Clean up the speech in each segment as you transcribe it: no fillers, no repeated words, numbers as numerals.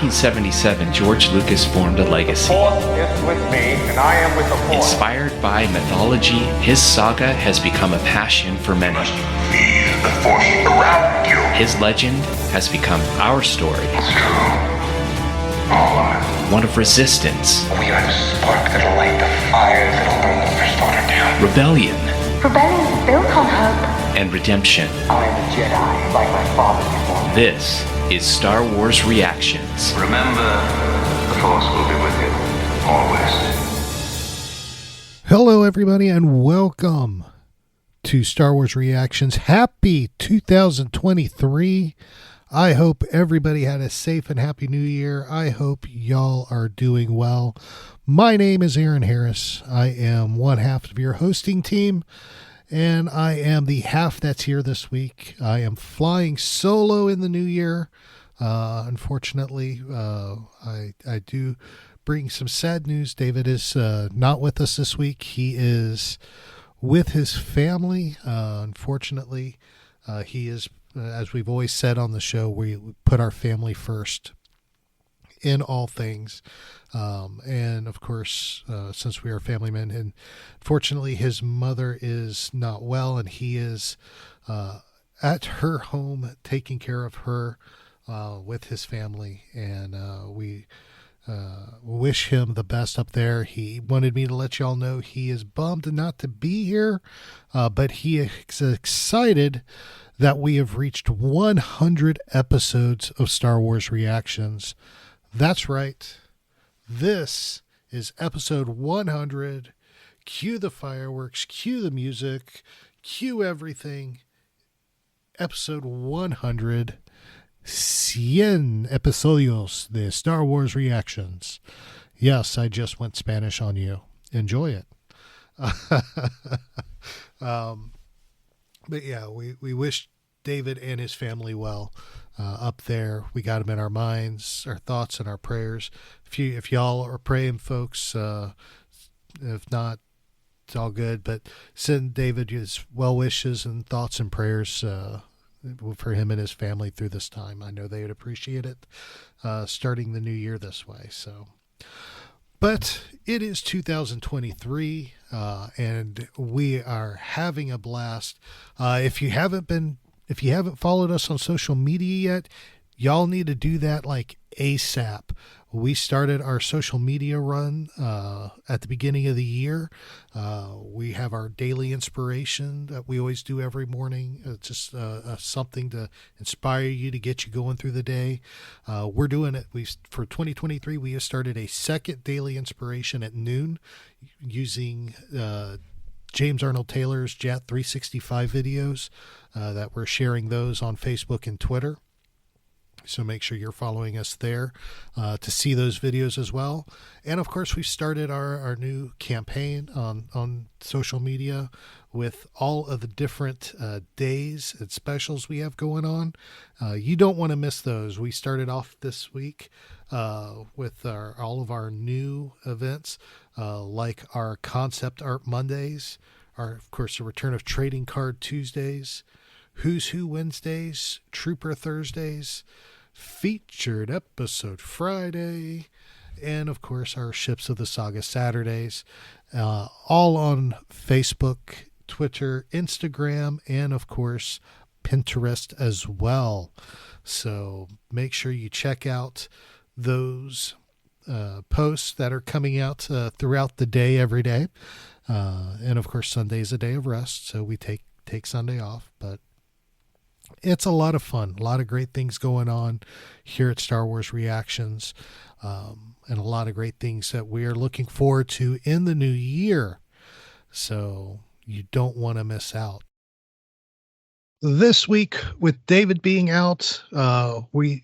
1977, George Lucas formed a legacy. The Force is with me, and I am with the Force. Inspired by mythology, his saga has become a passion for many. Feel the Force around you. His legend has become our story. It's true. All of it. One of resistance. We are the spark that'll light the fire that'll burn the First Order down. Rebellion. Rebellion is built on hope. And redemption. I am a Jedi, like my father before me. This is Star Wars Reactions. Remember, the Force will be with you, always. Hello, everybody, and welcome to Star Wars Reactions. Happy 2023. I hope everybody had a safe and happy new year. I hope y'all are doing well. My name is Aaron Harris. I am one half of your hosting team, and I am the half that's here this week. I am flying solo in the new year. Unfortunately, I do bring some sad news. David is not with us this week. He is with his family. Unfortunately, he is, as we've always said on the show, we put our family first in all things. And of course, since we are family men, and fortunately his mother is not well, and he is at her home taking care of her with his family. And we wish him the best up there. He wanted me to let y'all know he is bummed not to be here, but he is excited that we have reached 100 episodes of Star Wars Reactions. That's right. This is episode 100. Cue the fireworks, cue the music, cue everything. Episode 100. 100 episodios de Star Wars Reactions. Yes, I just went Spanish on you. Enjoy it. But yeah, we wish David and his family well up there. We got him in our minds, our thoughts, and our prayers. If y'all are praying, folks, if not, it's all good. But send David his well wishes and thoughts and prayers for him and his family through this time. I know they would appreciate it, starting the new year this way. So, but it is 2023, and we are having a blast. If you haven't followed us on social media yet, y'all need to do that like ASAP. We started our social media run at the beginning of the year. We have our daily inspiration that we always do every morning. It's just something to inspire you, to get you going through the day. We're doing it. For 2023, we have started a second daily inspiration at noon using James Arnold Taylor's JAT 365 videos that we're sharing those on Facebook and Twitter. So make sure you're following us there to see those videos as well. And of course, we started our new campaign on social media with all of the different days and specials we have going on. You don't want to miss those. We started off this week with all of our new events, like our Concept Art Mondays, of course, the return of Trading Card Tuesdays, Who's Who Wednesdays, Trooper Thursdays, Featured Episode Friday, and of course our Ships of the Saga Saturdays, all on Facebook, Twitter, Instagram, and of course Pinterest as well. So make sure you check out those posts that are coming out throughout the day, every day. And of course Sunday is a day of rest, so we take Sunday off, but it's a lot of fun, a lot of great things going on here at Star Wars Reactions, and a lot of great things that we are looking forward to in the new year. So you don't want to miss out. This week, with David being out, we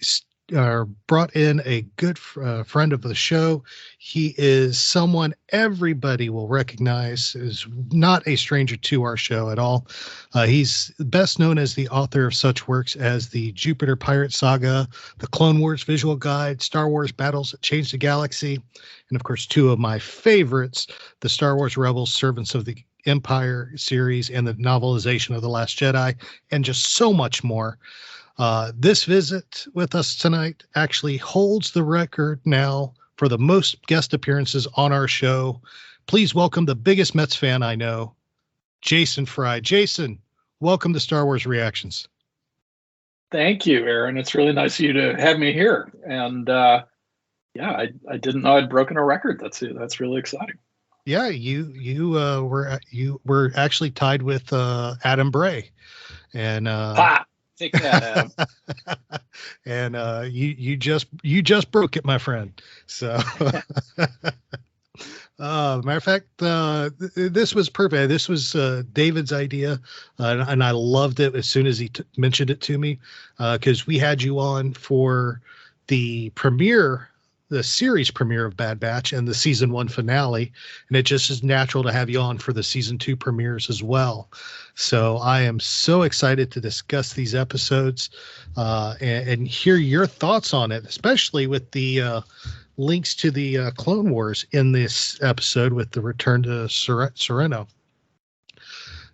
brought in a good friend of the show. He is someone everybody will recognize, is not a stranger to our show at all. He's best known as the author of such works as the Jupiter Pirate Saga, the Clone Wars Visual Guide, Star Wars Battles That Changed the Galaxy, and of course two of my favorites, the Star Wars Rebels Servants of the Empire series and the novelization of The Last Jedi, and just so much more. This visit with us tonight actually holds the record now for the most guest appearances on our show. Please welcome the biggest Mets fan I know, Jason Fry. Jason, welcome to Star Wars Reactions. Thank you, Aaron. It's really nice of you to have me here. And I didn't know I'd broken a record. That's really exciting. Yeah, you were actually tied with Adam Bray, and take that, Adam. And you just broke it, my friend. So. Matter of fact, this was perfect. This was David's idea, and I loved it as soon as he mentioned it to me, because we had you on for the premiere, the series premiere of Bad Batch and the season 1 finale, and it just is natural to have you on for the season 2 premieres as well. So I am so excited to discuss these episodes and hear your thoughts on it, especially with the links to the Clone Wars in this episode with the return to Sereno.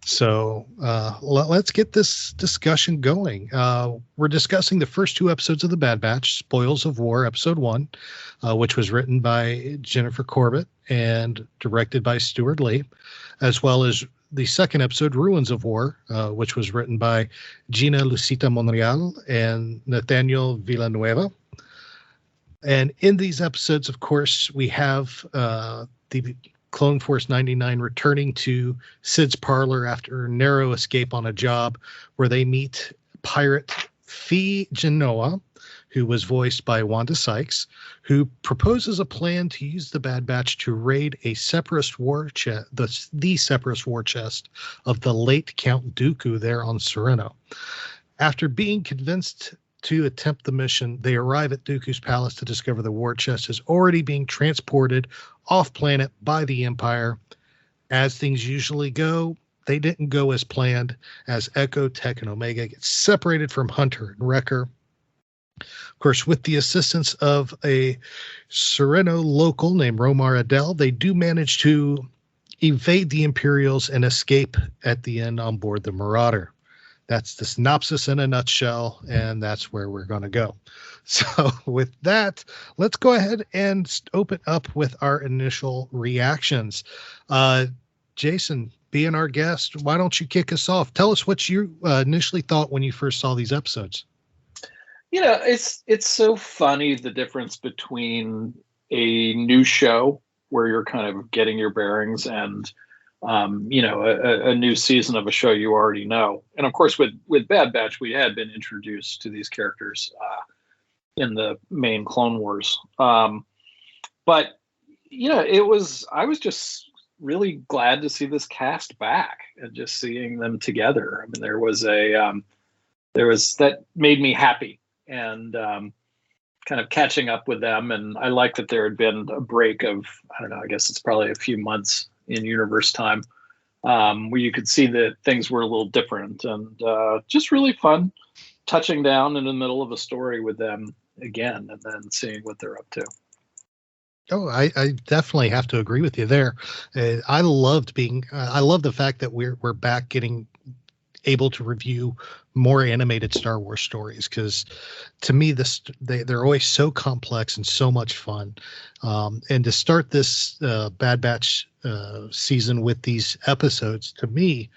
So let's get this discussion going. We're discussing the first 2 episodes of The Bad Batch, Spoils of War, Episode 1, which was written by Jennifer Corbett and directed by Stuart Lee, as well as the second episode, Ruins of War, which was written by Gina Lucita Monreal and Nathaniel Villanueva. And in these episodes, of course, we have the Clone Force 99 returning to Sid's parlor after a narrow escape on a job, where they meet pirate Fee Genoa, who was voiced by Wanda Sykes, who proposes a plan to use the Bad Batch to raid a Separatist war chest, the Separatist war chest of the late Count Dooku there on Sereno. After being convinced to attempt the mission, they arrive at Dooku's palace to discover the war chest is already being transported off planet by the Empire. As things usually go, they didn't go as planned, as Echo, Tech, and Omega get separated from Hunter and Wrecker. Of course, with the assistance of a Sereno local named Romar Adel, they do manage to evade the Imperials and escape at the end on board the Marauder. That's the synopsis in a nutshell, and that's where we're going to go. So with that, let's go ahead and open up with our initial reactions. Jason, being our guest, why don't you kick us off? Tell us what you initially thought when you first saw these episodes. You know, it's so funny, the difference between a new show where you're kind of getting your bearings and a new season of a show you already know. And of course, with Bad Batch, we had been introduced to these characters in the main Clone Wars. But I was just really glad to see this cast back and just seeing them together. I mean, there was that made me happy, and kind of catching up with them. And I like that there had been a break of, I don't know, I guess it's probably a few months in universe time, where you could see that things were a little different, and just really fun touching down in the middle of a story with them again, and then seeing what they're up to. Oh, I definitely have to agree with you there. I love the fact that we're back getting able to review more animated Star Wars stories, because to me they're always so complex and so much fun. And to start this Bad Batch season with these episodes, to me,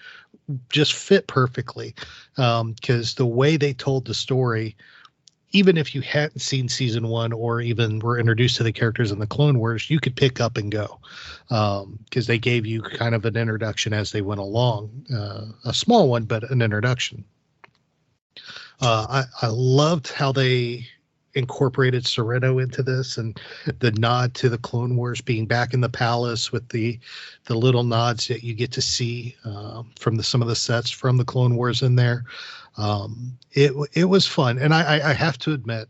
just fit perfectly, because the way they told the story, even if you hadn't seen season 1 or even were introduced to the characters in the Clone Wars, you could pick up and go, because they gave you kind of an introduction as they went along, a small one, but an introduction. I loved how they incorporated Sereno into this, and the nod to the Clone Wars being back in the palace with the little nods that you get to see from some of the sets from the Clone Wars in there. It was fun, and I have to admit,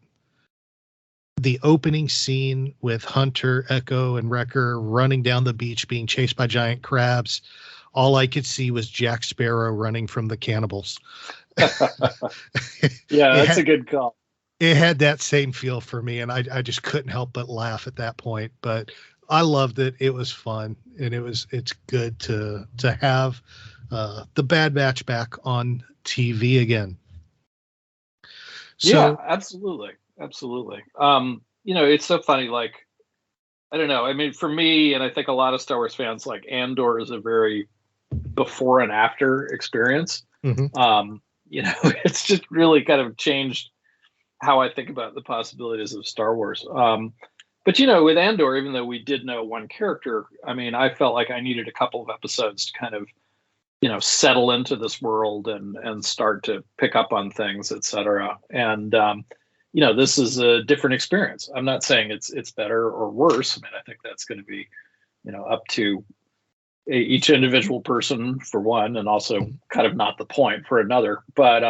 the opening scene with Hunter, Echo, and Wrecker running down the beach being chased by giant crabs, all I could see was Jack Sparrow running from the cannibals. Yeah, that's a good call. It had that same feel for me, and I just couldn't help but laugh at that point. But I loved it. It was fun, and it's good to have the Bad Batch back on TV again. Yeah, So absolutely. Absolutely. It's so funny, like, I don't know. I mean, for me, and I think a lot of Star Wars fans, like Andor is a very before and after experience. mhm. Um, it's just really kind of changed how I think about the possibilities of Star Wars. But with Andor, even though we did know one character, I mean, I felt like I needed a couple of episodes to kind of, settle into this world and start to pick up on things, etc. And this is a different experience. I'm not saying it's better or worse. I mean, I think that's going to be, up to each individual person for one, and also kind of not the point for another. But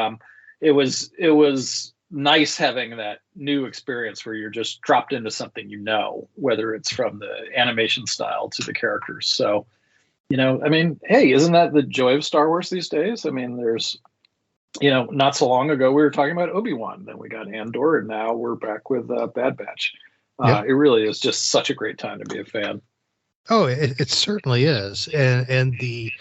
it was nice having that new experience where you're just dropped into something, whether it's from the animation style to the characters. So, I mean, hey, isn't that the joy of Star Wars these days? I mean, there's, not so long ago we were talking about Obi-Wan, then we got Andor, and now we're back with Bad Batch. Yeah. It really is just such a great time to be a fan. Oh, it certainly is, and the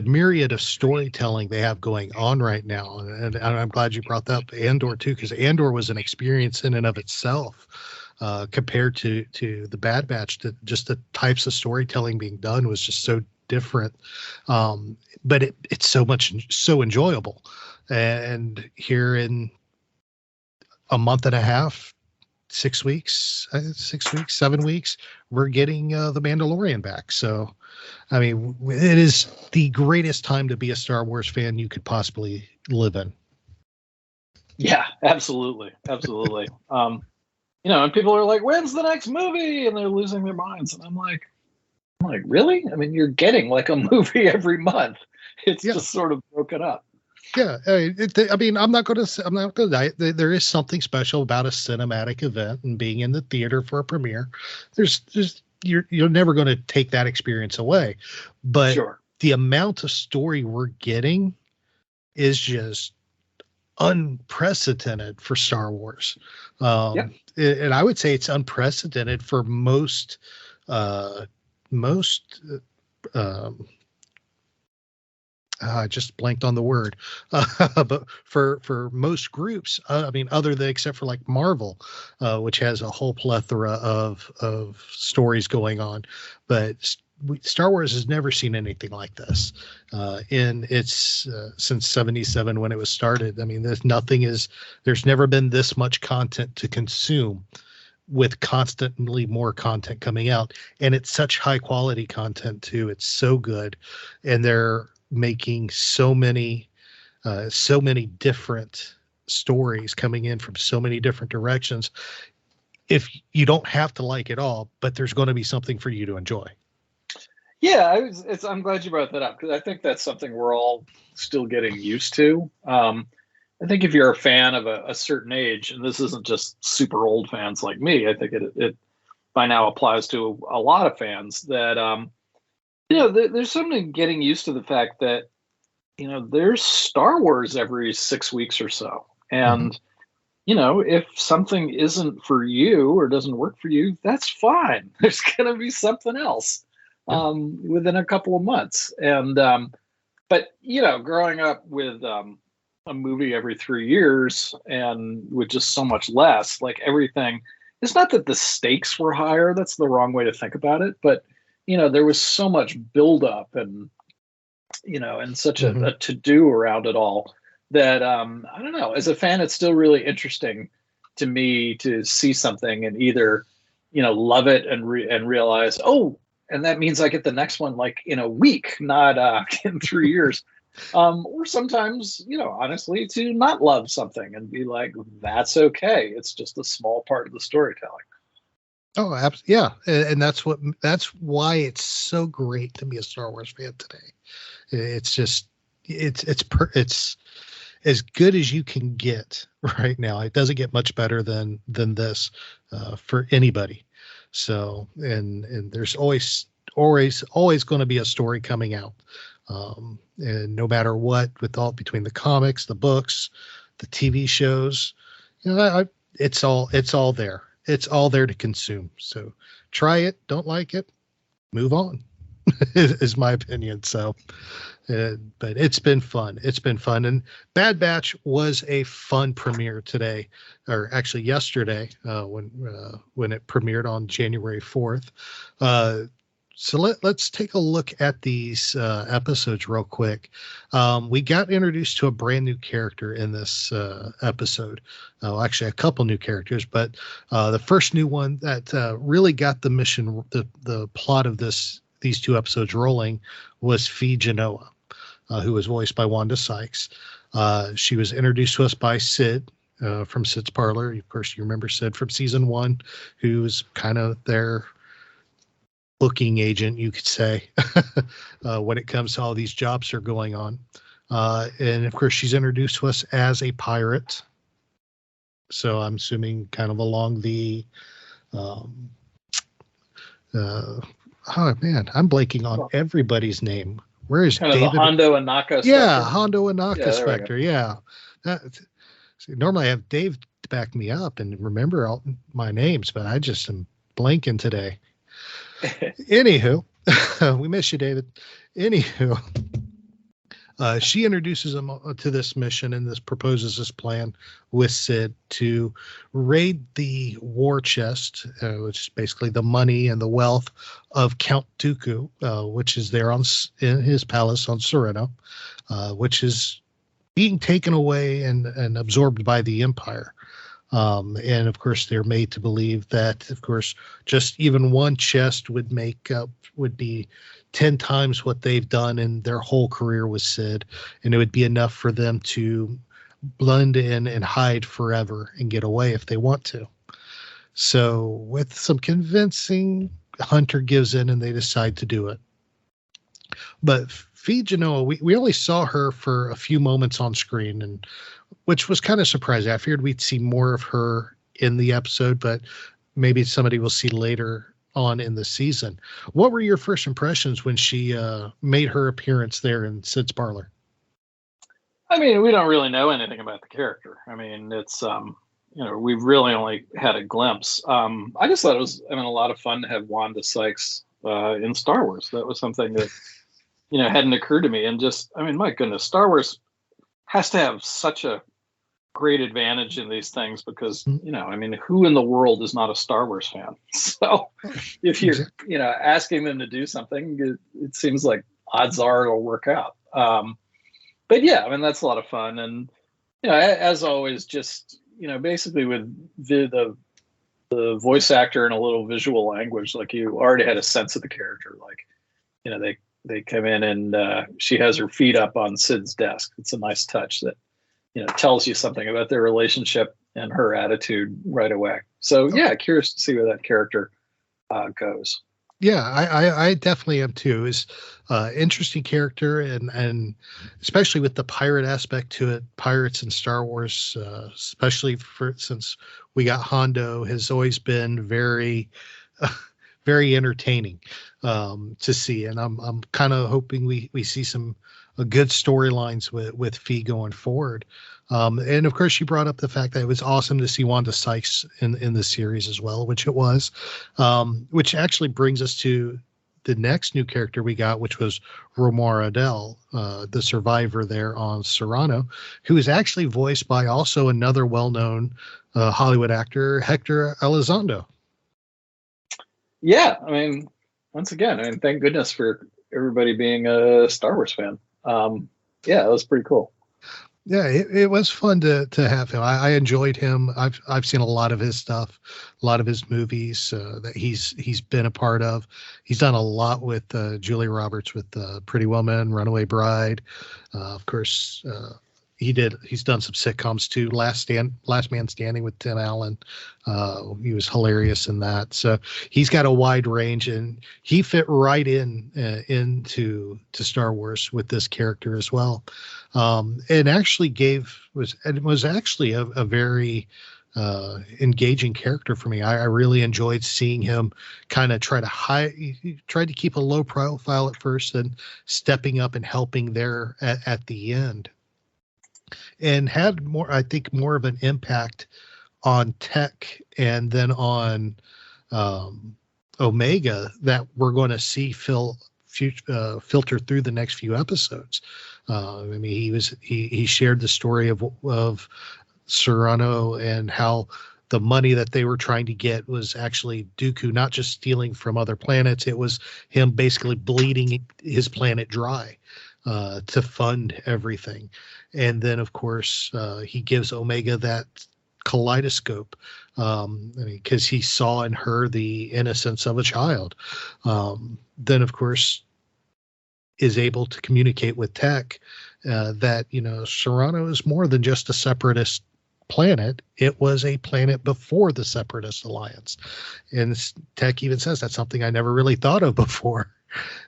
myriad of storytelling they have going on right now, and I'm glad you brought up Andor too, because Andor was an experience in and of itself, compared to the Bad Batch. Just the types of storytelling being done was just so different, but it's so enjoyable, and here in a month and a half. 6 weeks, 7 weeks, we're getting the Mandalorian back. So, I mean, it is the greatest time to be a Star Wars fan you could possibly live in. Yeah, absolutely. Absolutely. And people are like, when's the next movie? And they're losing their minds. And I'm like, really? I mean, you're getting like a movie every month. It's just sort of broken up. Yeah, I mean, I'm not going to lie. There is something special about a cinematic event and being in the theater for a premiere. You're never going to take that experience away, but Sure. The amount of story we're getting is just unprecedented for Star Wars. And I would say it's unprecedented for most. I just blanked on the word, but for most groups, I mean, except for like Marvel, which has a whole plethora of stories going on, but Star Wars has never seen anything like this in its since '77 when it was started. I mean, there's never been this much content to consume, with constantly more content coming out, and it's such high quality content too. It's so good, and they're making so many different stories coming in from so many different directions. If you don't have to like it all, but there's going to be something for you to enjoy. Yeah, I'm glad you brought that up, because I think that's something we're all still getting used to. I think if you're a fan of a certain age, and this isn't just super old fans like me, I think it by now applies to a lot of fans, that there's something getting used to the fact that, there's Star Wars every 6 weeks or so. And, if something isn't for you or doesn't work for you, that's fine. There's going to be something else within a couple of months. And, but, growing up with a movie every 3 years and with just so much less, like everything, it's not that the stakes were higher. That's the wrong way to think about it. But there was so much buildup and, and such a to-do around it all that, I don't know, as a fan, it's still really interesting to me to see something and either, love it and realize, oh, and that means I get the next one like in a week, not in 3 years. Or sometimes, honestly, to not love something and be like, that's okay. It's just a small part of the storytelling. Oh, yeah, and that's why it's so great to be a Star Wars fan today. It's just it's as good as you can get right now. It doesn't get much better than this for anybody. So and there's always going to be a story coming out, and no matter what, between the comics, the books, the TV shows, it's all there. It's all there to consume. So try it. Don't like it, move on. is my opinion. So, but it's been fun. It's been fun. And Bad Batch was a fun premiere today, or actually yesterday, when it premiered on January 4th. So let's take a look at these episodes real quick. We got introduced to a brand new character in this episode. Actually, a couple new characters, but the first new one that really got the mission, the plot of these two episodes rolling, was Fee Genoa, who was voiced by Wanda Sykes. She was introduced to us by Sid from Sid's Parlor. Of course, you remember Sid from season 1, who was kind of their booking agent, you could say, when it comes to all these jobs that are going on. And of course, she's introduced to us as a pirate. So I'm assuming kind of along the, oh man, I'm blanking on everybody's name. Where is kind David? Of the Hondo and Naka spectrum. Yeah, Hondo and Naka Yeah, specter. Yeah. See, normally I have Dave to back me up and remember all my names, but I just am blanking today. Anywho, we miss you, David. Anywho, she introduces him to this mission and proposes this plan with Sid to raid the war chest, which is basically the money and the wealth of Count Dooku, which is there in his palace on Sereno, which is being taken away and absorbed by the Empire. And of course, they're made to believe that, of course, just even one chest would be 10 times what they've done in their whole career with Sid. And it would be enough for them to blend in and hide forever and get away if they want to. So with some convincing, Hunter gives in and they decide to do it. But Fee Genoa, we only saw her for a few moments on screen, and which was kind of surprising. I figured we'd see more of her in the episode, but maybe somebody will see later on in the season. What were your first impressions when she made her appearance there in Sid's Parlor? I mean, we don't really know anything about the character. I mean, it's we've really only had a glimpse. I just thought it was a lot of fun to have Wanda Sykes in Star Wars. That was something that hadn't occurred to me. And just, my goodness, Star Wars has to have such a great advantage in these things because, who in the world is not a Star Wars fan? So if you're, asking them to do something, it seems like odds are it'll work out. But yeah, that's a lot of fun. And, as always, just, basically with the voice actor and a little visual language, like you already had a sense of the character. Like, they come in and she has her feet up on Sid's desk. It's a nice touch that, tells you something about their relationship and her attitude right away. So yeah, curious to see where that character goes. Yeah, I definitely am too. Is interesting character and especially with the pirate aspect to it. Pirates in Star Wars, especially since we got Hondo, has always been very, very entertaining to see. And I'm kind of hoping we see some good storylines with Fee going forward. And of course, you brought up the fact that it was awesome to see Wanda Sykes in the series as well, which it was, which actually brings us to the next new character we got, which was Romar Adele, the survivor there on Serrano, who is actually voiced by also another well-known Hollywood actor, Hector Elizondo. Yeah, once again, thank goodness for everybody being a Star Wars fan. Yeah, it was pretty cool. Yeah, it was fun to have him. I enjoyed him. I've seen a lot of his stuff, a lot of his movies that he's been a part of. He's done a lot with Julia Roberts with Pretty Woman, Runaway Bride. Of course, he's done some sitcoms too. Last Man Standing with Tim Allen. He was hilarious in that. So he's got a wide range, and he fit right into Star Wars with this character as well. And actually was actually a very engaging character for me. I really enjoyed seeing him kind of try to keep a low profile at first, and stepping up and helping there at the end. And had more of an impact on Tech and then on Omega that we're going to see filter through the next few episodes. I mean, he shared the story of Serrano and how the money that they were trying to get was actually Dooku not just stealing from other planets. It was him basically bleeding his planet dry to fund everything. And then, of course, he gives Omega that kaleidoscope because he saw in her the innocence of a child. Then, of course, is able to communicate with Tech that, Serrano is more than just a separatist planet. It was a planet before the Separatist Alliance. And Tech even says that's something I never really thought of before.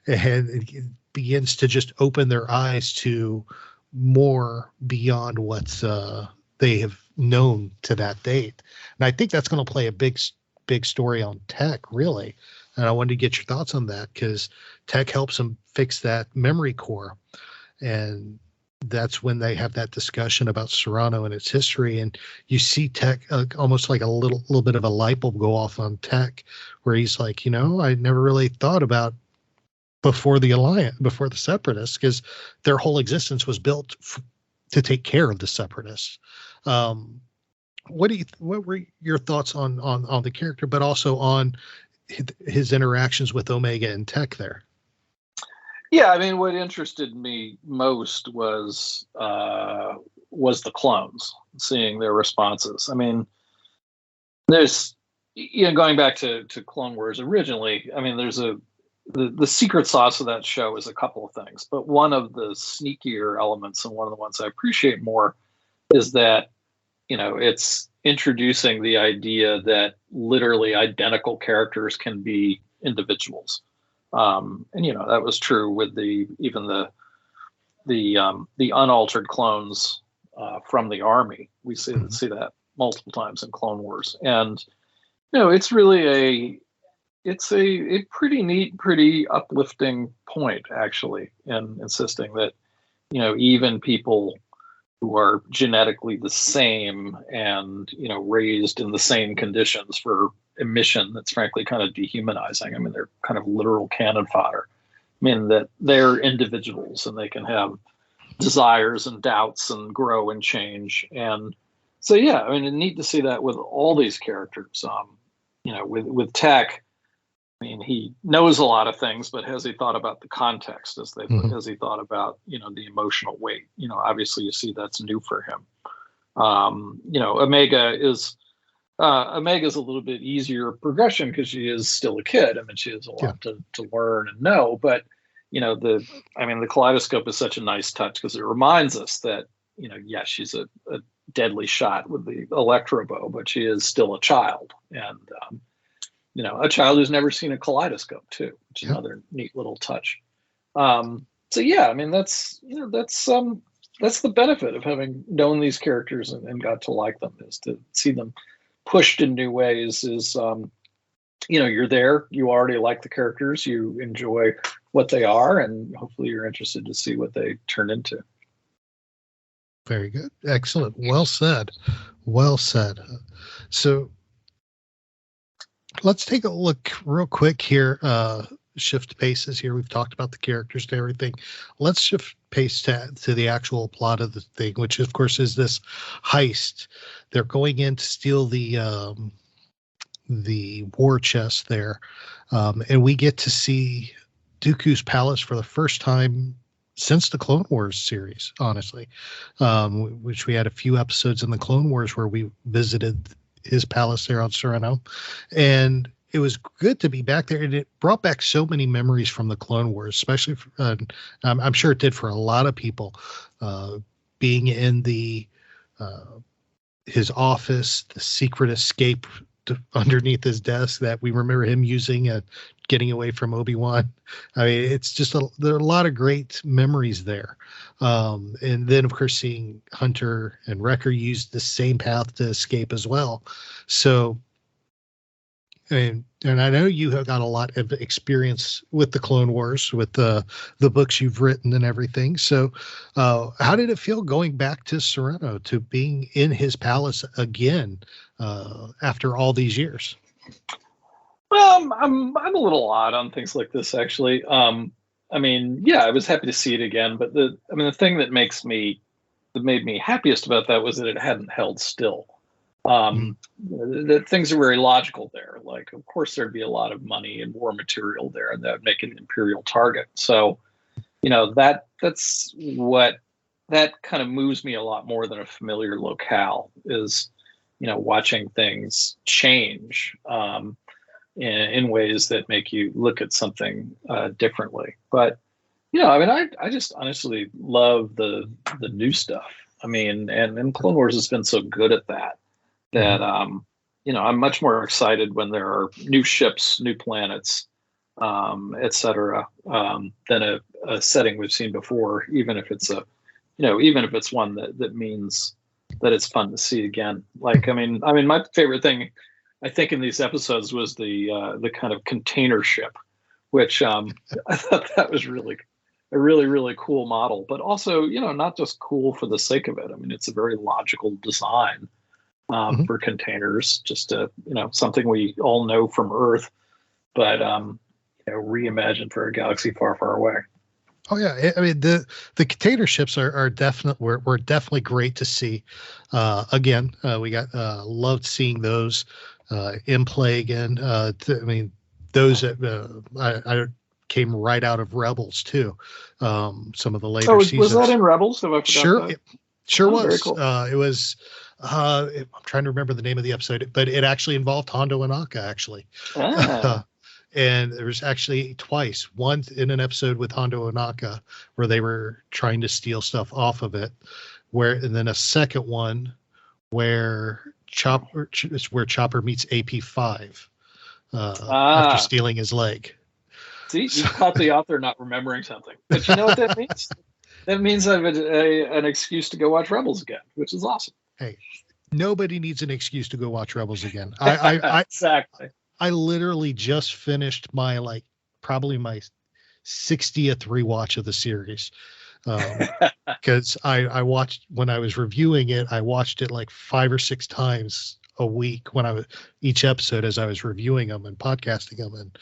And it begins to just open their eyes to more beyond what they have known to that date. And I think that's going to play a big story on Tech, really. And I wanted to get your thoughts on that because Tech helps him fix that memory core. And that's when they have that discussion about Serrano and its history. And you see Tech almost like a little bit of a light bulb go off on Tech, where he's like, I never really thought about before the Alliance, before the Separatists, because their whole existence was built to take care of the Separatists. What were your thoughts on the character, but also on his interactions with Omega and Tech there? Yeah, I mean, what interested me most was the clones, seeing their responses. I mean, there's, going back to Clone Wars originally, I mean, there's the secret sauce of that show is a couple of things, but one of the sneakier elements and one of the ones I appreciate more is that, it's introducing the idea that literally identical characters can be individuals. And that was true with the unaltered clones from the army. We see that multiple times in Clone Wars, and it's really a pretty neat, pretty uplifting point actually, in insisting that even people who are genetically the same and raised in the same conditions for emission that's frankly kind of dehumanizing. I mean, they're kind of literal cannon fodder. I mean, that they're individuals and they can have desires and doubts and grow and change. And so, yeah, I mean, it's neat to see that with all these characters. With Tech, I mean, he knows a lot of things, but has he thought about the context? Has he thought about, the emotional weight? Obviously you see that's new for him. Omega's a little bit easier progression because she is still a kid. I mean, she has a lot to learn and know, but the kaleidoscope is such a nice touch because it reminds us that, yes, she's a deadly shot with the electro bow, but she is still a child. And, a child who's never seen a kaleidoscope too, which is another neat little touch. So yeah, I mean, that's the benefit of having known these characters and got to like them, is to see them pushed in new ways. Is you're there, you already like the characters, you enjoy what they are, and hopefully you're interested to see what they turn into. Very good. Excellent. Well said. So let's take a look real quick here. Shift paces here. We've talked about the characters and everything. Let's shift pace to the actual plot of the thing, which of course is this heist. They're going in to steal the war chest there. And we get to see Dooku's palace for the first time since the Clone Wars series, honestly, which we had a few episodes in the Clone Wars where we visited his palace there on Serrano, and it was good to be back there. And it brought back so many memories from the Clone Wars, especially I'm sure it did for a lot of people, being in his office, the secret escape underneath his desk that we remember him using at getting away from Obi-Wan. I mean, it's just there are a lot of great memories there. And then of course seeing Hunter and Wrecker use the same path to escape as well. So, and I know you have got a lot of experience with the Clone Wars, with the books you've written and everything. So how did it feel going back to Serrano, to being in his palace again after all these years? Well, I'm a little odd on things like this, actually. I mean, yeah, I was happy to see it again. But the thing that made me happiest about that was that it hadn't held still. The things are very logical there. Like, of course, there'd be a lot of money and war material there, and that would make it an imperial target. So, that's what that kind of moves me a lot more than a familiar locale is, watching things change in ways that make you look at something differently. But I just honestly love the new stuff. I mean, and Clone Wars has been so good at that I'm much more excited when there are new ships, new planets, etc., than a setting we've seen before, even if it's one that means that it's fun to see again. Like, I mean, my favorite thing, I think, in these episodes was the kind of container ship, which I thought that was really a really, really cool model, but also, not just cool for the sake of it. I mean, it's a very logical design for containers, just something we all know from Earth, but reimagined for a galaxy far, far away. Oh yeah, I mean the container ships are definitely were definitely great to see. Again, we got loved seeing those in play again. I mean, those that I came right out of Rebels too. Some of the later seasons. Was that in Rebels? Have I forgot sure, that? Sure was. Very cool. It was. I'm trying to remember the name of the episode, but it actually involved Hondo and Akka, actually. And there was actually twice. One in an episode with Hondo and Akka where they were trying to steal stuff off of it, and then a second one where Chopper meets AP5 after stealing his leg. See, you caught the author not remembering something, but you know what that means? That means I have an excuse to go watch Rebels again, which is awesome. Hey, nobody needs an excuse to go watch Rebels again. I exactly. I literally just finished probably my 60th rewatch of the series. Because I watched, when I was reviewing it, I watched it like 5 or 6 times a week each episode as I was reviewing them and podcasting them. And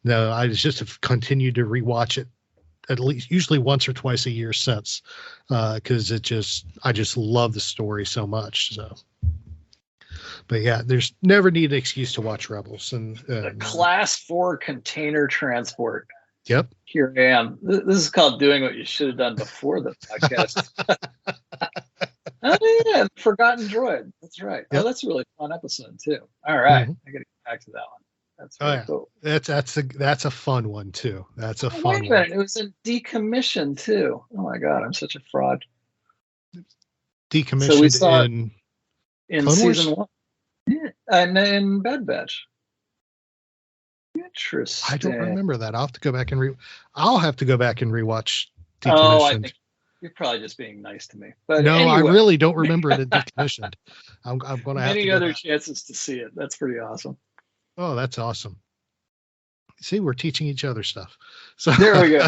no, I just have continued to rewatch it at least usually once or twice a year since, because I just love the story so much. So, but yeah, there's never need an excuse to watch Rebels. And the Class 4 container transport. Yep. Here I am. This is called doing what you should have done before the podcast. Oh yeah, Forgotten Droid. That's right. Yep. Oh, that's a really fun episode too. All right, I got to get back to that one. That's really cool. That's a fun one too. That's a fun one. Wait a minute, it was in decommission too. Oh my god, I'm such a fraud. Decommissioned, so we saw in season 1. Yeah, and in Bad Batch. Interesting. I don't remember that. I'll have to go back and rewatch Decommissioned. Oh, I think you're probably just being nice to me. But no, anyway. I really don't remember it in Decommissioned. I'm going to have many other chances to see it. That's pretty awesome. Oh, that's awesome. See, we're teaching each other stuff. So there we go.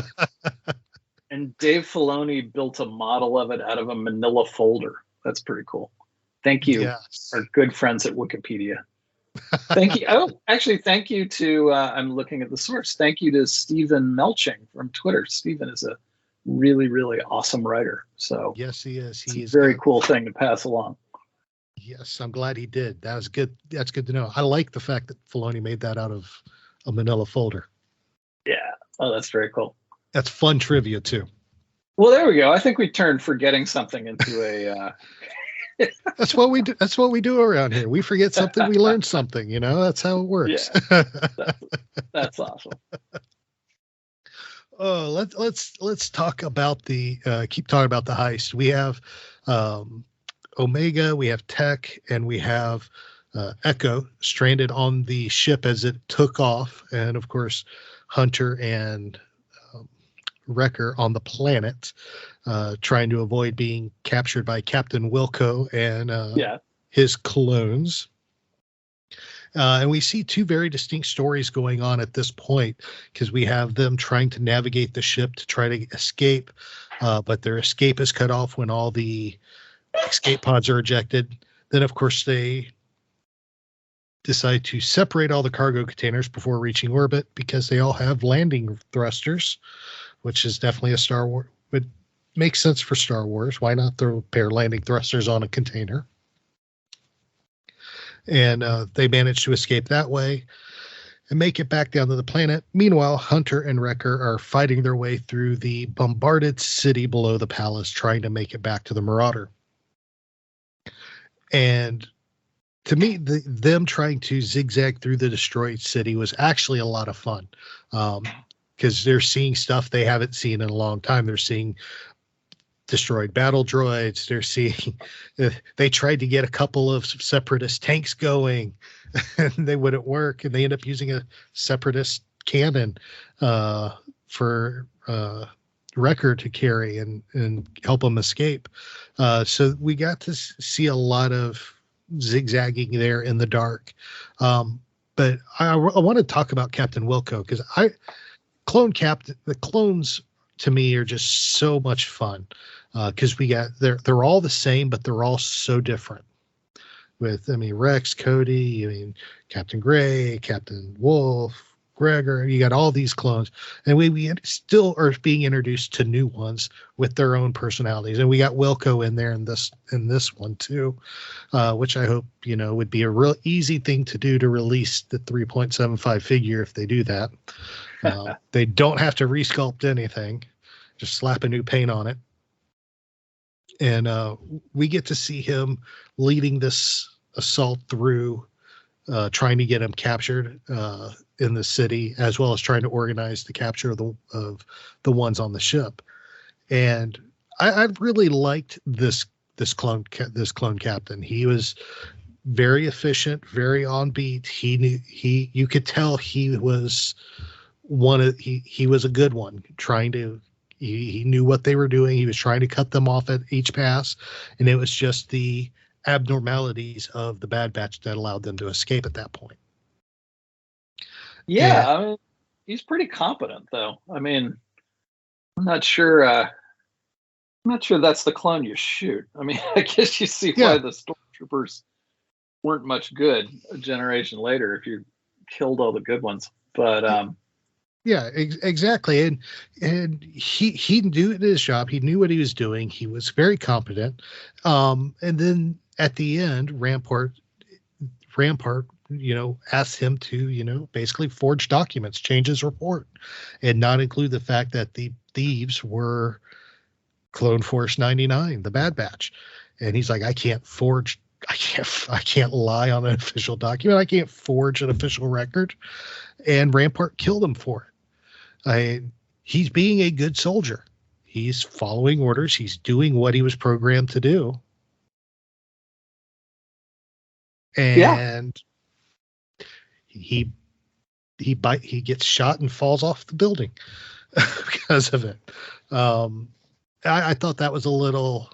And Dave Filoni built a model of it out of a manila folder. That's pretty cool. Thank you, our good friends at Wikipedia. Thank you. Oh, actually, thank you to, I'm looking at the source. Thank you to Stephen Melching from Twitter. Stephen is a really, really awesome writer. So yes, he is. He is a very cool thing to pass along. Yes, I'm glad he did. That was good. That's good to know. I like the fact that Filoni made that out of a manila folder. Yeah. Oh, that's very cool. That's fun trivia too. Well, there we go. I think we turned forgetting something into a That's what we do. That's what we do around here. We forget something, we learn something, that's how it works. Yeah, that's awesome. Oh, let's talk about keep talking about the heist. We have Omega, we have Tech, and we have Echo stranded on the ship as it took off, and of course Hunter and Wrecker on the planet, trying to avoid being captured by Captain Wilco and his clones. And we see 2 very distinct stories going on at this point, because we have them trying to navigate the ship to try to escape, but their escape is cut off when all the escape pods are ejected. Then, of course, they decide to separate all the cargo containers before reaching orbit because they all have landing thrusters. which is definitely a Star Wars. Would make sense for Star Wars. Why not throw a pair of landing thrusters on a container? And they manage to escape that way and make it back down to the planet. Meanwhile, Hunter and Wrecker are fighting their way through the bombarded city below the palace, trying to make it back to the Marauder. And to me, them trying to zigzag through the destroyed city was actually a lot of fun, because they're seeing stuff they haven't seen in a long time. They're seeing destroyed battle droids. They're seeing they tried to get a couple of separatist tanks going, and they wouldn't work, and they end up using a separatist cannon for Wrecker to carry and help them escape. So we got to see a lot of zigzagging there in the dark. But I want to talk about Captain Wilco, because the clones to me are just so much fun, because they're all the same, but they're all so different. Rex, Cody, Captain Gray, Captain Wolf, Gregor. You got all these clones, and we still are being introduced to new ones with their own personalities. And we got Wilco in there in this one too, which I hope would be a real easy thing to do to release the 3.75 figure if they do that. They don't have to resculpt anything, just slap a new paint on it. And we get to see him leading this assault through, trying to get him captured in the city, as well as trying to organize the capture of the ones on the ship. And I really liked this clone captain. He was very efficient, very on beat. You could tell he was he was a good one, he knew what they were doing. He was trying to cut them off at each pass, and it was just the abnormalities of the Bad Batch that allowed them to escape at that point. Yeah, he's pretty competent, though. I'm not sure. I'm not sure that's the clone you shoot. I guess you see why the stormtroopers weren't much good a generation later if you killed all the good ones. But yeah, exactly. And he knew his job. He knew what he was doing. He was very competent. And then at the end, Rampart, asked him to, basically forge documents, change his report, and not include the fact that the thieves were Clone Force 99, the Bad Batch. And he's like, I can't lie on an official document. I can't forge an official record. And Rampart killed him for it. He's being a good soldier. He's following orders. He's doing what he was programmed to do. And he gets shot and falls off the building because of it. I thought that was a little.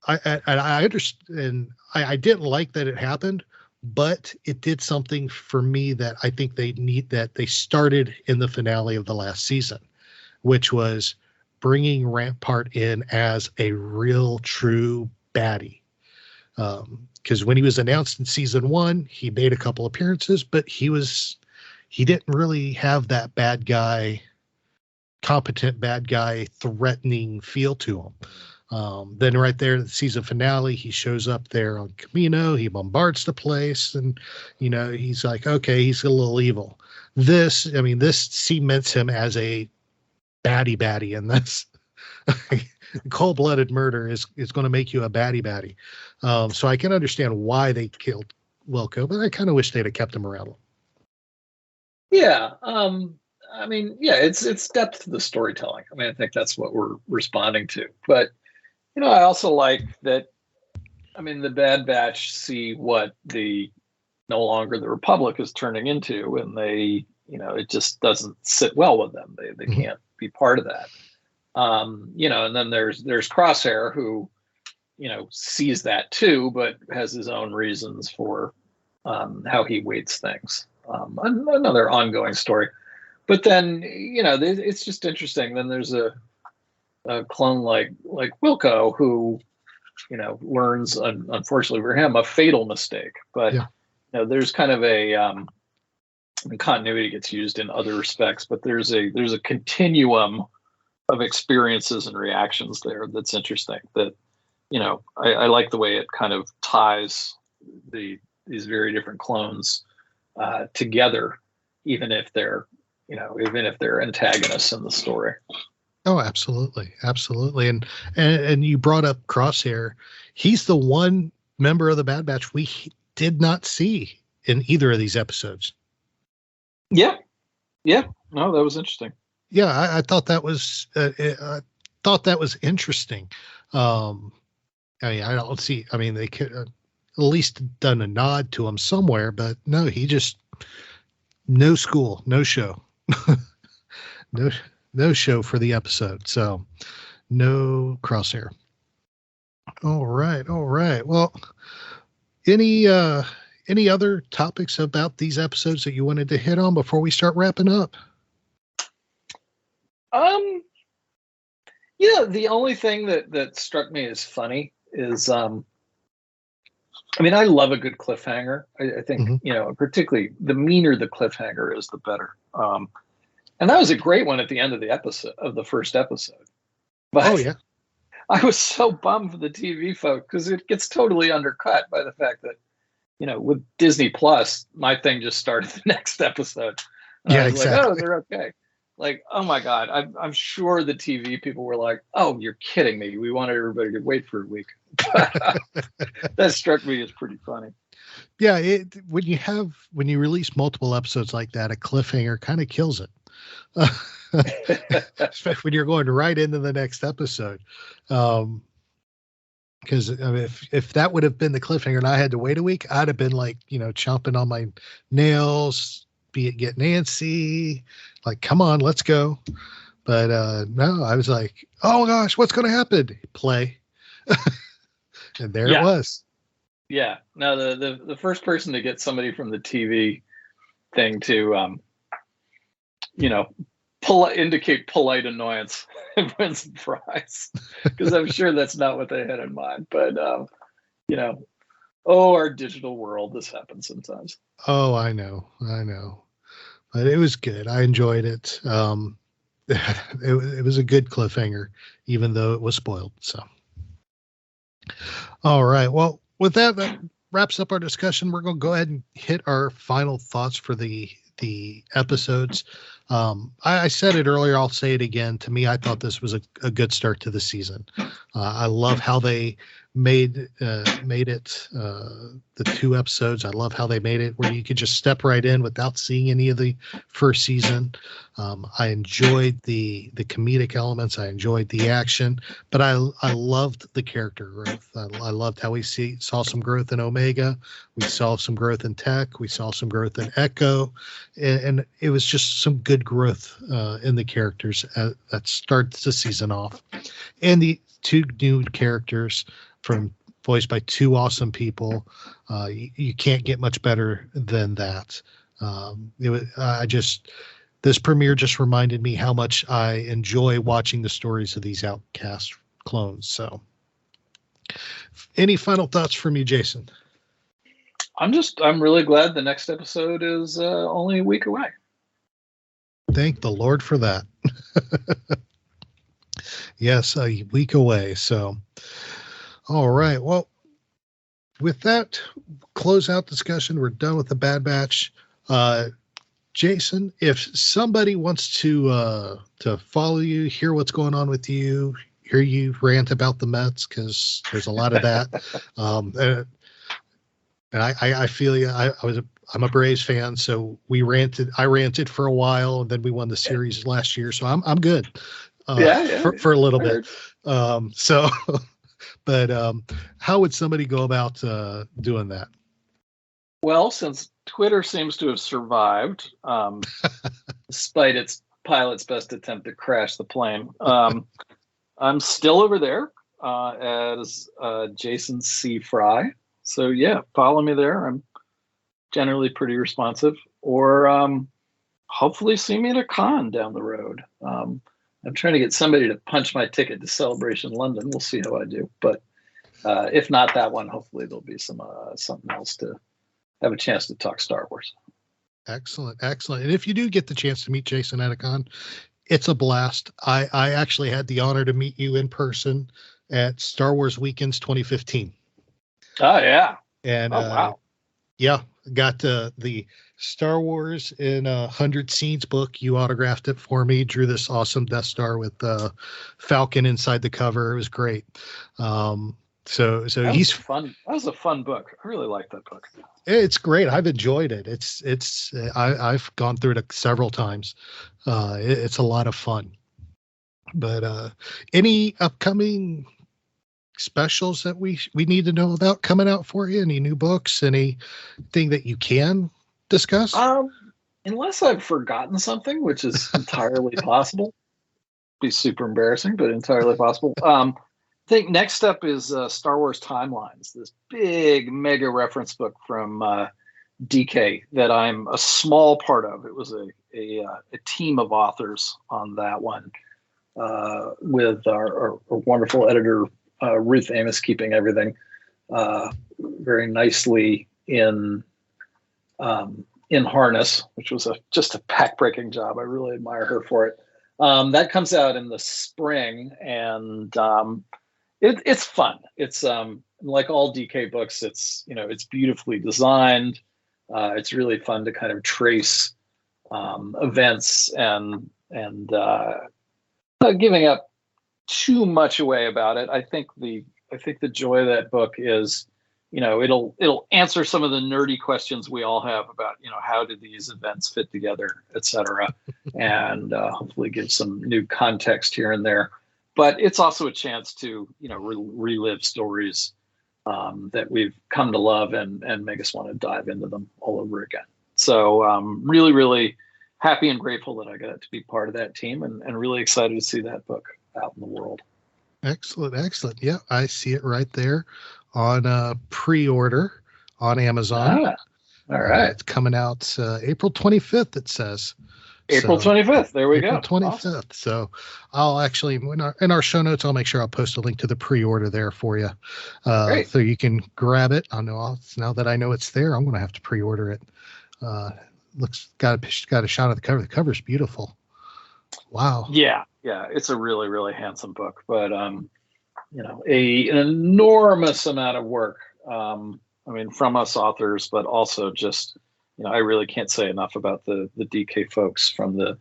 I understand. I didn't like that it happened, but it did something for me that I think they started in the finale of the last season, which was bringing Rampart in as a real true baddie. Because when he was announced in season 1, he made a couple appearances, but he didn't really have that competent bad guy, threatening feel to him. Then right there in the season finale, he shows up there on Camino. He bombards the place, and he's like, okay, he's a little evil. This cements him as a baddie, and that's cold-blooded murder is going to make you a baddie. So I can understand why they killed Wilco, but I kind of wish they'd have kept him around. Yeah. It's depth to the storytelling. I think that's what we're responding to. But I also like that. The Bad Batch see what no longer the Republic is turning into, and they, it just doesn't sit well with them. They can't be part of that. And then there's Crosshair, who, sees that too, but has his own reasons for how he weights things. Another ongoing story. But then, it's just interesting. Then there's a clone like Wilco, who, learns, unfortunately for him, a fatal mistake. But there's kind of a and continuity gets used in other respects, but there's a continuum of experiences and reactions there that's interesting. That I like the way it kind of ties these very different clones together, even if they're antagonists in the story. Oh, absolutely, absolutely. And you brought up Crosshair. He's the one member of the Bad Batch we did not see in either of these episodes. Yeah. No, that was interesting. Yeah, I thought that was interesting. I mean, I don't see. I mean, they could at least done a nod to him somewhere, but no, he just no school, no show, no show for the episode. So no Crosshair. All right. Well, any other topics about these episodes that you wanted to hit on before we start wrapping up? Yeah, the only thing that struck me as funny is, I mean, I love a good cliffhanger. I think, particularly the meaner the cliffhanger is, the better. And that was a great one at the end of the first episode. But oh yeah, I was so bummed for the TV folk because it gets totally undercut by the fact that, with Disney Plus, my thing just started the next episode. And yeah, I was exactly. like, oh, they're okay. Like, oh my God, I'm sure the TV people were like, oh, you're kidding me. We wanted everybody to wait for a week. That struck me as pretty funny. Yeah, when you release multiple episodes like that, a cliffhanger kind of kills it. Especially when you're going right into the next episode. Because I mean, if that would have been the cliffhanger and I had to wait a week, I'd have been like, chomping on my nails, be it get Nancy, like, come on, let's go. But no, I was like, oh gosh, what's going to happen? Play. And there it was. Yeah. No, the first person to get somebody from the TV thing to, indicate polite annoyance wins the prize, because I'm sure that's not what they had in mind. But our digital world, this happens sometimes. Oh, I know, but it was good. I enjoyed it. It was a good cliffhanger, even though it was spoiled. So, all right. Well, with that wraps up our discussion. We're going to go ahead and hit our final thoughts for the episodes. I said it earlier, I'll say it again. To me, I thought this was a good start to the season. I love how they made it the 2 episodes. I love how they made it where you could just step right in without seeing any of the first season. I enjoyed the comedic elements. I enjoyed the action, but I loved the character growth. I loved how we saw some growth in Omega. We saw some growth in Tech. We saw some growth in Echo, and it was just some good growth in the characters that starts the season off. And the 2 new characters voiced by 2 awesome people. You can't get much better than that. This premiere just reminded me how much I enjoy watching the stories of these outcast clones. So, any final thoughts from you, Jason? I'm really glad the next episode is only a week away. Thank the Lord for that. Yes, a week away. So, all right. Well, with that closeout discussion, we're done with the Bad Batch. Jason, if somebody wants to follow you, hear what's going on with you, hear you rant about the Mets, because there's a lot of that. And I feel you. I'm a Braves fan, so I ranted for a while, and then we won the series last year, so I'm good. For a little bit. But how would somebody go about doing that? Well, since Twitter seems to have survived, despite its pilot's best attempt to crash the plane, I'm still over there as Jason C. Fry. So yeah, follow me there. I'm generally pretty responsive. Or hopefully see me at a con down the road. I'm trying to get somebody to punch my ticket to Celebration London. We'll see how I do. But if not that one, hopefully there'll be something else to have a chance to talk Star Wars. Excellent. Excellent. And if you do get the chance to meet Jason at a con, it's a blast. I actually had the honor to meet you in person at Star Wars Weekends 2015. Oh, yeah. And wow. yeah, got the Star Wars in 100 Scenes book. You autographed it for me, drew this awesome Death Star with Falcon inside the cover. It was great. So he's fun. That was a fun book. I really liked that book. It's great. I've enjoyed it. I've gone through it several times. It's a lot of fun. But any upcoming specials that we need to know about coming out for you? Any new books? Anything that you can discuss? Unless I've forgotten something, which is entirely possible. Be super embarrassing, but entirely possible. I think next up is Star Wars Timelines, this big mega reference book from DK that I'm a small part of. It was a team of authors on that one with our wonderful editor, Ruth Amos, keeping everything very nicely in harness, which was just a back-breaking job. I really admire her for it. That comes out in the spring, and it's fun. It's like all DK books. It's beautifully designed. It's really fun to kind of trace events and not giving up too much away about it. I think the joy of that book is, it'll answer some of the nerdy questions we all have about, how did these events fit together, et cetera, and hopefully give some new context here and there. But it's also a chance to, relive stories that we've come to love and make us want to dive into them all over again. So really, really happy and grateful that I got to be part of that team, and really excited to see that book out in the world. Excellent. Yeah, I see it right there on pre-order on Amazon. All right. It's coming out April 25th, it says. April 25th. There we go. April 25th. Awesome. So I'll actually, in our show notes, I'll make sure I'll post a link to the pre-order there for you. So you can grab it. Now that I know it's there, I'm going to have to pre-order it. Got a shot of the cover. The cover's beautiful. Wow. Yeah. It's a really, really handsome book, but an enormous amount of work. From us authors, but also just, I really can't say enough about the DK folks, from the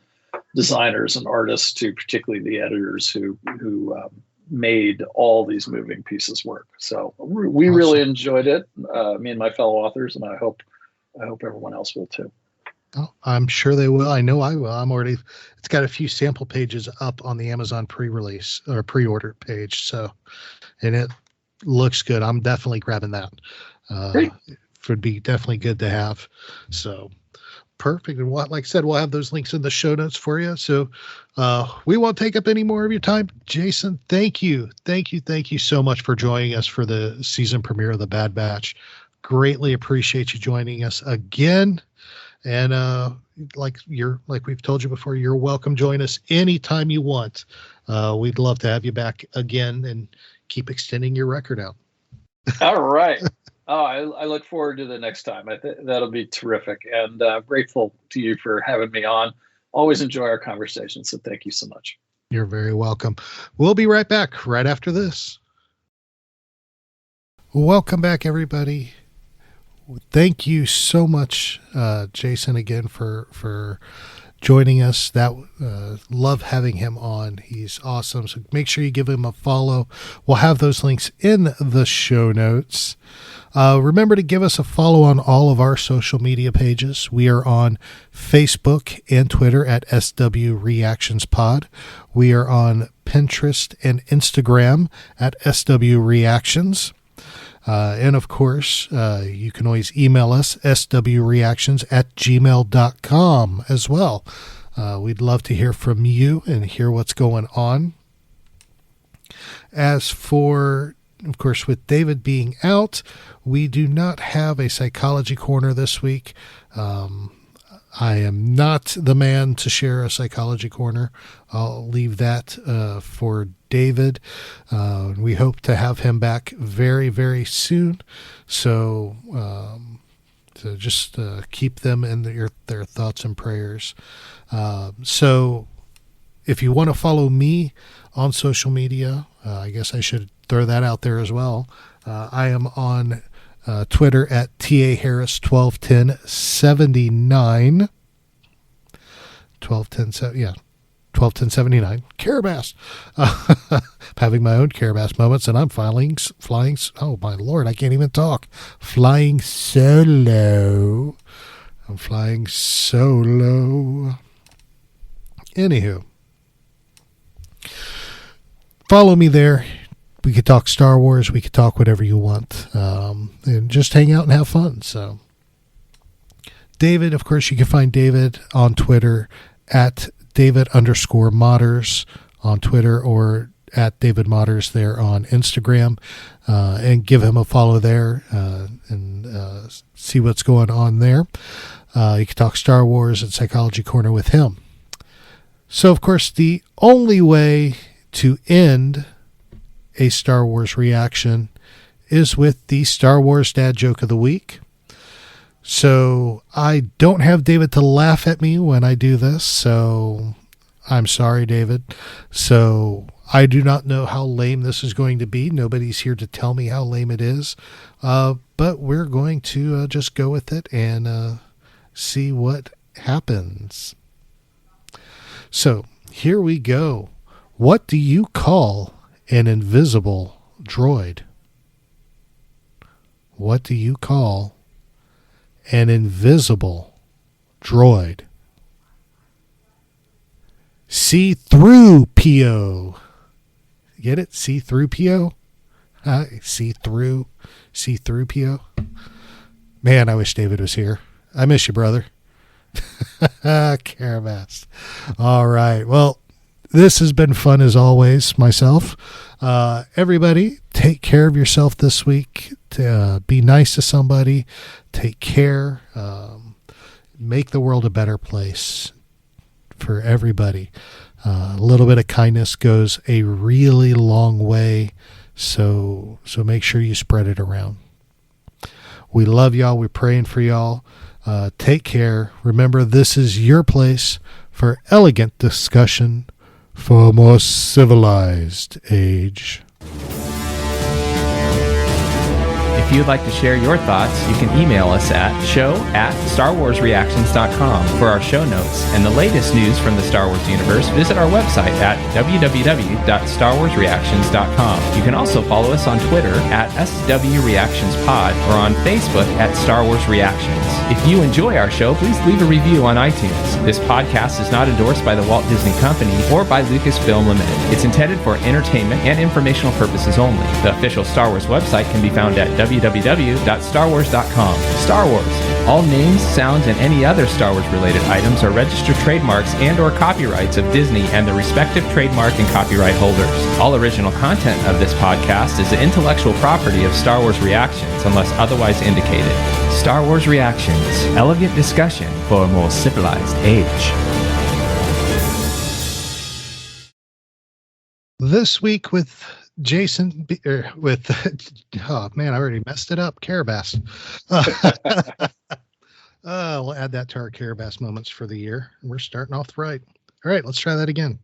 designers and artists to particularly the editors who made all these moving pieces work. So we really enjoyed it, me and my fellow authors, and I hope everyone else will too. Oh, I'm sure they will. I know I will. It's got a few sample pages up on the Amazon pre-release or pre-order page. So, and it looks good. I'm definitely grabbing that. Great. It would be definitely good to have. So perfect. And like I said, we'll have those links in the show notes for you. So we won't take up any more of your time. Jason, thank you. Thank you so much for joining us for the season premiere of The Bad Batch. Greatly appreciate you joining us again. And like we've told you before, you're welcome. Join us anytime you want. We'd love to have you back again and keep extending your record out. All right. Oh, I look forward to the next time. That'll be terrific. And grateful to you for having me on. Always enjoy our conversation. So thank you so much. You're very welcome. We'll be right back right after this. Welcome back, everybody. Thank you so much, Jason, again for joining us. Love having him on. He's awesome. So make sure you give him a follow. We'll have those links in the show notes. Remember to give us a follow on all of our social media pages. We are on Facebook and Twitter at SW Reactions Pod. We are on Pinterest and Instagram at SW Reactions. And of course, you can always email us, swreactions@gmail.com as well. We'd love to hear from you and hear what's going on. As for, of course, with David being out, we do not have a psychology corner this week. I am not the man to share a psychology corner. I'll leave that for David. We hope to have him back very, very soon. So to just keep them in their thoughts and prayers. So if you want to follow me on social media, I guess I should throw that out there as well. I am on Twitter at TAHarris121079. 121079. Carabas. Having my own Carabas moments, and I'm flying. Oh my Lord, I can't even talk. Flying solo. I'm flying solo. Anywho, follow me there. We could talk Star Wars. We could talk whatever you want, and just hang out and have fun. So, David, of course, you can find David on Twitter at David_Modders on Twitter, or at David Modders there on Instagram, and give him a follow there and see what's going on there. You can talk Star Wars and Psychology Corner with him. So, of course, the only way to end a Star Wars reaction is with the Star Wars Dad Joke of the Week. So I don't have David to laugh at me when I do this, so I'm sorry, David. So I do not know how lame this is going to be. Nobody's here to tell me how lame it is, but we're going to just go with it and see what happens. So here we go. What do you call an invisible droid? What do you call an invisible droid? C-3PO. Get it? C-3PO? C-3PO? Man, I wish David was here. I miss you, brother. Carabas. All right. Well, this has been fun as always, myself. Everybody, take care of yourself this week. Be nice to somebody. Take care. Make the world a better place for everybody. A little bit of kindness goes a really long way. So make sure you spread it around. We love y'all. We're praying for y'all. Take care. Remember, this is your place for elegant discussion for a more civilized age. If you'd like to share your thoughts, you can email us at show@starwarsreactions.com for our show notes and the latest news from the Star Wars universe. Visit our website at www.starwarsreactions.com. You can also follow us on Twitter at SWReactionsPod or on Facebook at Star Wars Reactions. If you enjoy our show, please leave a review on iTunes. This podcast is not endorsed by the Walt Disney Company or by Lucasfilm Limited. It's intended for entertainment and informational purposes only. The official Star Wars website can be found at www.starwars.com. Star Wars. All names, sounds, and any other Star Wars related items are registered trademarks and or copyrights of Disney and the respective trademark and copyright holders. All original content of this podcast is the intellectual property of Star Wars Reactions unless otherwise indicated. Star Wars Reactions. Elegant discussion for a more civilized age. This week with Jason, oh man, I already messed it up. Carabas. We'll add that to our Carabas moments for the year. We're starting off right. All right, let's try that again.